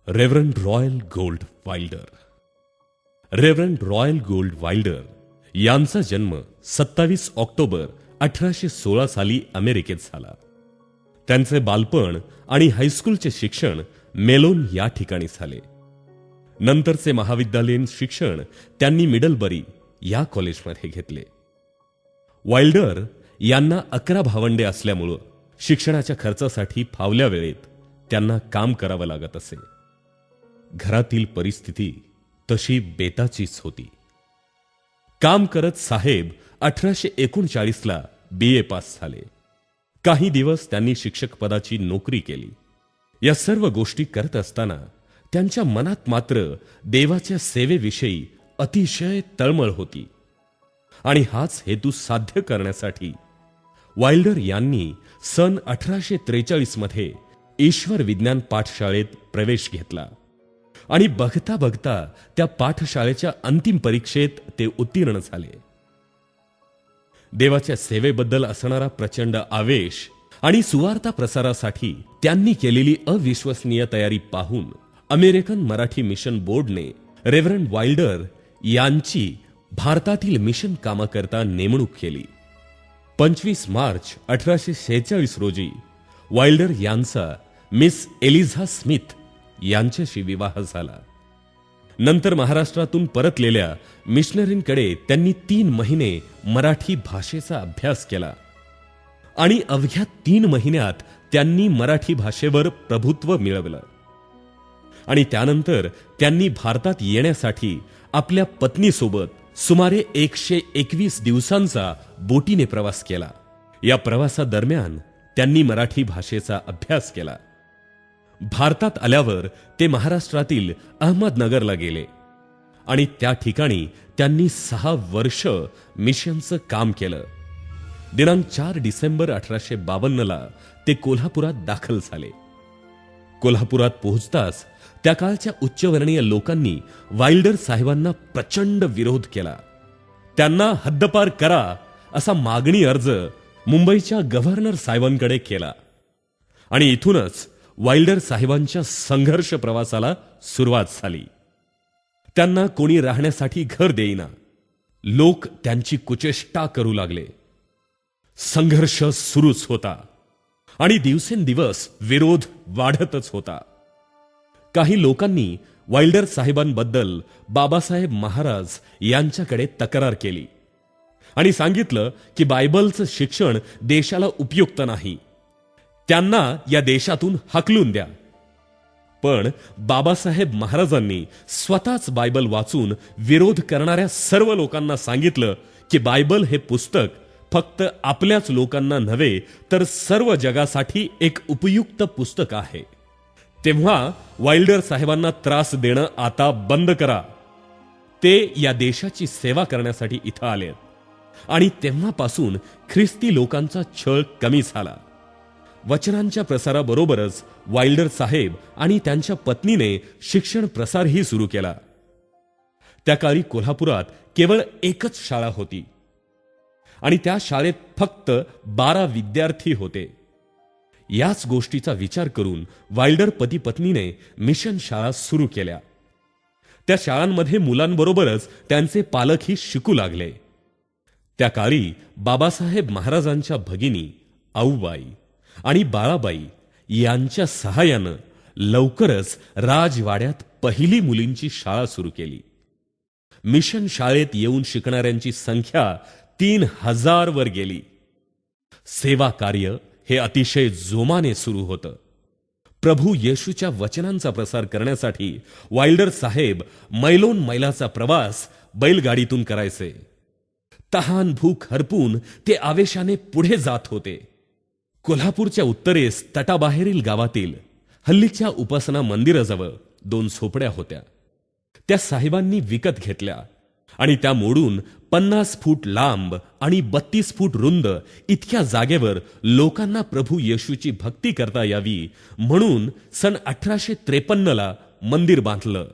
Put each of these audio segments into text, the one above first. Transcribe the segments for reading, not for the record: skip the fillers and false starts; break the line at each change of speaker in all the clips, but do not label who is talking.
Reverend royal gold Wilder. Reverend royal gold Wilder यांचा जन्म 27 October 1816 साली अमेरिकेत झाला. त्यांचे बालपण आणि हायस्कूलचे शिक्षण मेलोन या ठिकाणी झाले. नंतरचे महाविद्यालयीन शिक्षण त्यांनी मिडलबरी या कॉलेजमध्ये घेतले. वाइल्डर यांना 11 भावंडे असल्यामुळे शिक्षणाच्या खर्चासाठी फावल्या वेळेत त्यांना काम करावं लागत असे. घरातील परिस्थिती तशी बेताचीच होती. काम करत साहेब 1839 ला BA पास झाले. काही दिवस त्यांनी शिक्षक पदाची नोकरी केली. या सर्व गोष्टी करत असताना त्यांच्या मनात मात्र देवाच्या सेवेविषयी अतिशय तळमळ होती. आणि हाच हेतू साध्य करण्यासाठी वाइल्डर यांनी सन 1843 मध्ये ईश्वर विज्ञान पाठशाळेत प्रवेश घेतला. आणि बघता बघता त्या पाठशाळेच्या अंतिम परीक्षेत ते उत्तीर्ण झाले. देवाच्या सेवेबद्दल असणारा प्रचंड आवेश आणि सुवार्ता प्रसारासाठी त्यांनी केलेली अविश्वसनीय तयारी पाहून अमेरिकन मराठी मिशन बोर्डने रेव्हरंड वाइल्डर यांची भारतातील मिशन कामाकरता नेमणूक केली. 25 मार्च 1846 रोजी वाइल्डर यांचा मिस एलिझा स्मिथ यांच्याशी विवाह झाला. नंतर महाराष्ट्रातून परतलेल्या मिशनरींकडे त्यांनी 3 महिने मराठी भाषेचा अभ्यास केला. आणि अवघ्या 3 महिन्यात त्यांनी मराठी भाषेवर प्रभुत्व मिळवलं. आणि त्यानंतर त्यांनी भारतात येण्यासाठी आपल्या पत्नीसोबत सुमारे 121 दिवसांचा बोटीने प्रवास केला. या प्रवासादरम्यान त्यांनी मराठी भाषेचा अभ्यास केला. भारतात आल्यावर ते महाराष्ट्रातील अहमदनगरला गेले आणि त्या ठिकाणी त्यांनी 6 वर्ष मिशनचं काम केलं. दिनांक 4 डिसेंबर 1852 ला ते कोल्हापुरात दाखल झाले. कोल्हापुरात पोहोचताच त्या काळच्या उच्चवर्णीय लोकांनी वाइल्डर साहेबांना प्रचंड विरोध केला. त्यांना हद्दपार करा असा मागणी अर्ज मुंबईच्या गव्हर्नर साहेबांकडे केला. आणि इथूनच वाइल्डर साहेबांच्या संघर्ष प्रवासाला सुरुवात झाली. त्यांना कोणी राहण्यासाठी घर देईना. लोक त्यांची कुचेष्टा करू लागले. संघर्ष सुरूच होता आणि दिवसेंदिवस विरोध वाढतच होता. काही लोकांनी वाइल्डर साहेबांबद्दल बाबासाहेब महाराज यांच्याकडे तक्रार केली आणि सांगितलं की बायबलचं शिक्षण देशाला उपयुक्त नाही, त्यांना या देशातून हाकलून द्या. पण बाबासाहेब महाराजांनी स्वतःच बायबल वाचून विरोध करणाऱ्या सर्व लोकांना सांगितलं की बायबल हे पुस्तक फक्त आपल्याच लोकांना नव्हे तर सर्व जगासाठी एक उपयुक्त पुस्तक आहे. तेव्हा वाइल्डर साहेबांना त्रास देणं आता बंद करा. ते या देशाची सेवा करण्यासाठी इथं आलेत. आणि तेव्हापासून ख्रिस्ती लोकांचा छळ कमी झाला. वचनांच्या प्रसाराबरोबरच वाइल्डर साहेब आणि त्यांच्या पत्नीने शिक्षण प्रसारही सुरू केला. त्या काळी कोल्हापुरात केवळ एकच शाळा होती आणि त्या शाळेत फक्त 12 विद्यार्थी होते. याच गोष्टीचा विचार करून वाइल्डर पती पत्नीने मिशन शाळा सुरू केल्या. त्या शाळांमध्ये मुलांबरोबरच त्यांचे पालकही शिकू लागले. त्या काळी बाबासाहेब महाराजांच्या भगिनी आऊबाई आणि बाळाबाई यांच्या सहाय्यानं लवकरच राजवाड्यात पहिली मुलींची शाळा सुरू केली. मिशन शाळेत येऊन शिकणाऱ्यांची संख्या 3000 वर गेली. सेवा कार्य हे अतिशय जोमाने सुरू होतं. प्रभू येशूच्या वचनांचा प्रसार करण्यासाठी वाइल्डर साहेब मैलोन मैलाचा प्रवास बैलगाडीतून करायचे. तहान भूक हरपून ते आवेशाने पुढे जात होते. कोल्हापूरच्या उत्तरेस तटाबाहेरील गावातील हल्लीच्या उपासना मंदिराजवळ 2 झोपड्या होत्या. त्या साहेबांनी विकत घेतल्या आणि त्या मोडून 50 फूट लांब आणि 32 फूट रुंद इतक्या जागेवर लोकांना प्रभू येशूची भक्ती करता यावी म्हणून सन 1853 ला मंदिर बांधलं.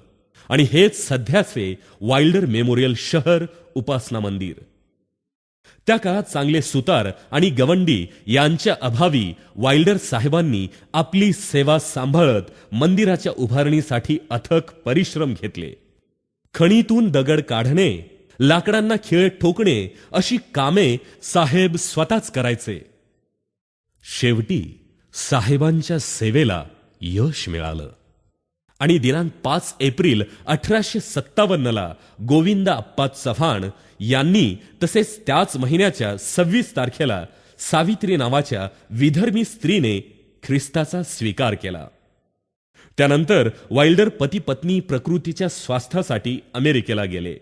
आणि हेच सध्याचे वाइल्डर मेमोरियल शहर उपासना मंदिर. त्या काळात चांगले सुतार आणि गवंडी यांच्या अभावी वाइल्डर साहेबांनी आपली सेवा सांभाळत मंदिराच्या उभारणीसाठी अथक परिश्रम घेतले. खणीतून दगड काढणे, लाकडांना खिळे ठोकणे अशी कामे साहेब स्वतःच करायचे. शेवटी साहेबांच्या सेवेला यश मिळालं आणि दिनांक 5 एप्रिल 1857 गोविंदा अप्पा चव्हाण यांनी तसेच त्याच महिन्याच्या 26 तारखेला सावित्री नावाच्या विधर्मी स्त्रीने ख्रिस्ताचा स्वीकार केला. त्यानंतर वाइल्डर पती पत्नी प्रकृतीच्या स्वास्थ्यासाठी अमेरिकेला गेले.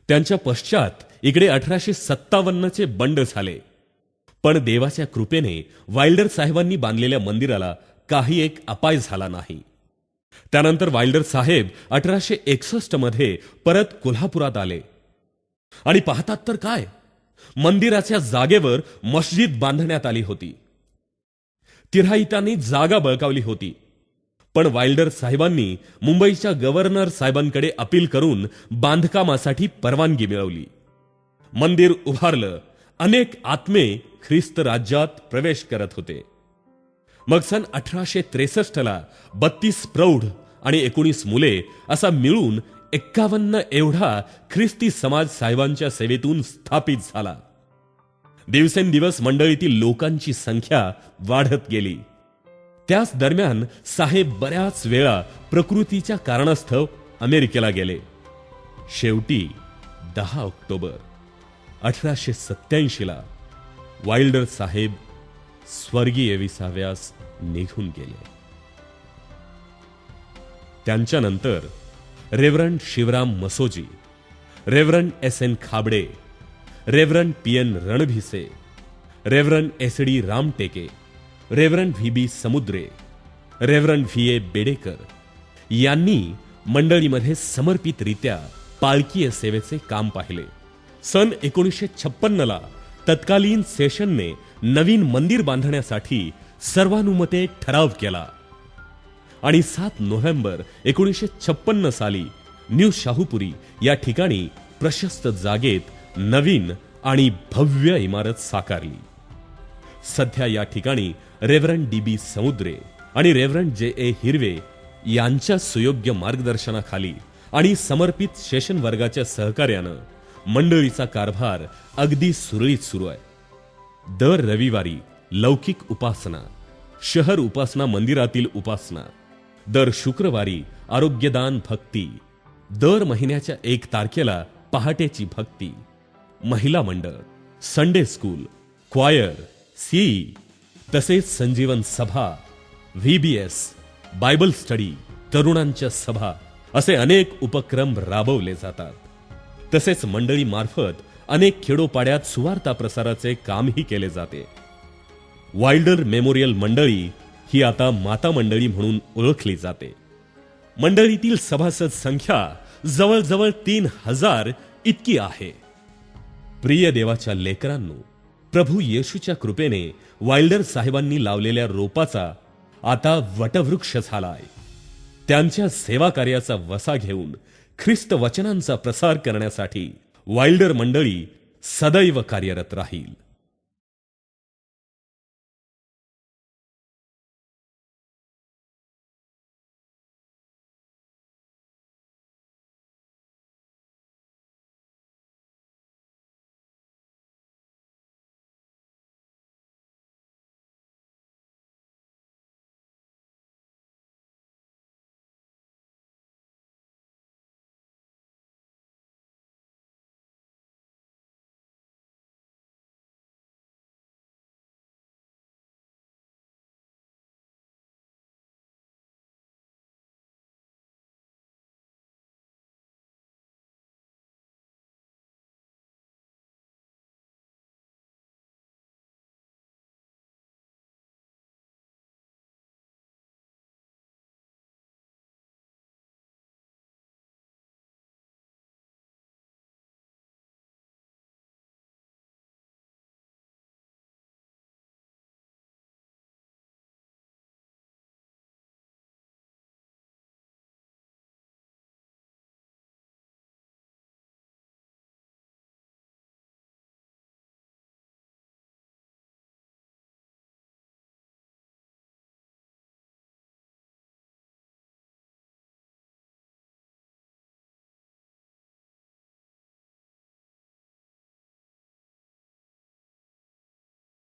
त्यांच्या पश्चात इकडे 1857 बंड झाले. पण देवाच्या कृपेने वाइल्डर साहेबांनी बांधलेल्या मंदिराला काही एक अपाय झाला नाही. त्यानंतर वाइल्डर साहेब 1861 परत कोल्हापुरात आले आणि पाहतात तर काय, मंदिराच्या जागेवर मस्जिद बांधण्यात आली होती. तिराहितांनी जागा बळकावली होती. पण वाइल्डर साहेबांनी मुंबईच्या गव्हर्नर साहेबांकडे अपील करून बांधकामासाठी परवानगी मिळवली. मंदिर उभारलं. अनेक आत्मे ख्रिस्त राज्यात प्रवेश करत होते. मग सन 1863 32 प्रौढ आणि 19 मुले असा मिळून 51 एवढा ख्रिस्ती समाज साहेबांच्या सेवेतून स्थापित झाला. दिवसेंदिवस मंडळीतील लोकांची संख्या वाढत गेली. त्याच दरम्यान साहेब बऱ्याच वेळा प्रकृतीच्या कारणास्तव अमेरिकेला गेले. शेवटी 10 ऑक्टोबर 1887 वाइल्डर साहेब स्वर्गीय विसाव्यास निघून गेले. त्यांच्यानंतर Reverend Shivram Masoji, Reverend S.N. Khabde, Reverend P.N. Ranbhise, Reverend S.D. Ramteke, Reverend V.B. Samudre, Reverend V.A. Bedekar यांनी मंडळीमध्ये समर्पितरित्या पालकीय सेवेचे काम पाहिले. सन 1956 तत्कालीन सेशनने नवीन मंदिर बांधण्यासाठी सर्वानुमते ठराव केला आणि 7 नोव्हेंबर 1956 साली न्यू शाहूपुरी या ठिकाणी प्रशस्त जागेत नवीन आणि भव्य इमारत साकारली. सध्या या ठिकाणी रेव्हरंड D.B. समुद्रे आणि रेव्हरंड J.A. हिरवे यांच्या सुयोग्य मार्गदर्शनाखाली आणि समर्पित सेशन वर्गाच्या सहकार्यानं मंडळीचा कारभार अगदी सुरळीत सुरू आहे. दर रविवारी लौकिक उपासना, शहर उपासना मंदिरातील उपासना, दर शुक्रवारी आरोग्यदान भक्ती, दर महिन्याच्या 1 तारखेला पहाटेची भक्ती, महिला मंडळ, संडे स्कूल, क्वायर, सीई, तसेच संजीवन सभा, VBS, बायबल स्टडी, तरुणांच्या सभा असे अनेक उपक्रम राबवले जातात. तसेच मंडळी मार्फत अनेक खेडोपाड्यात सुवार्ता प्रसाराचे कामही केले जाते. वाइल्डर मेमोरियल मंडळी ही आता माता मंडळी म्हणून ओळखली जाते. मंडळीतील सभासद संख्या जवळजवळ 3000 इतकी आहे. प्रिय देवाच्या लेकरांनो, प्रभू येशूच्या कृपेने वाइल्डर साहेबांनी लावलेल्या रोपाचा आता वटवृक्ष झालाय. त्यांच्या सेवा कार्याचा वसा घेऊन ख्रिस्त वचनांचा प्रसार करण्यासाठी वाइल्डर मंडळी सदैव कार्यरत राहील.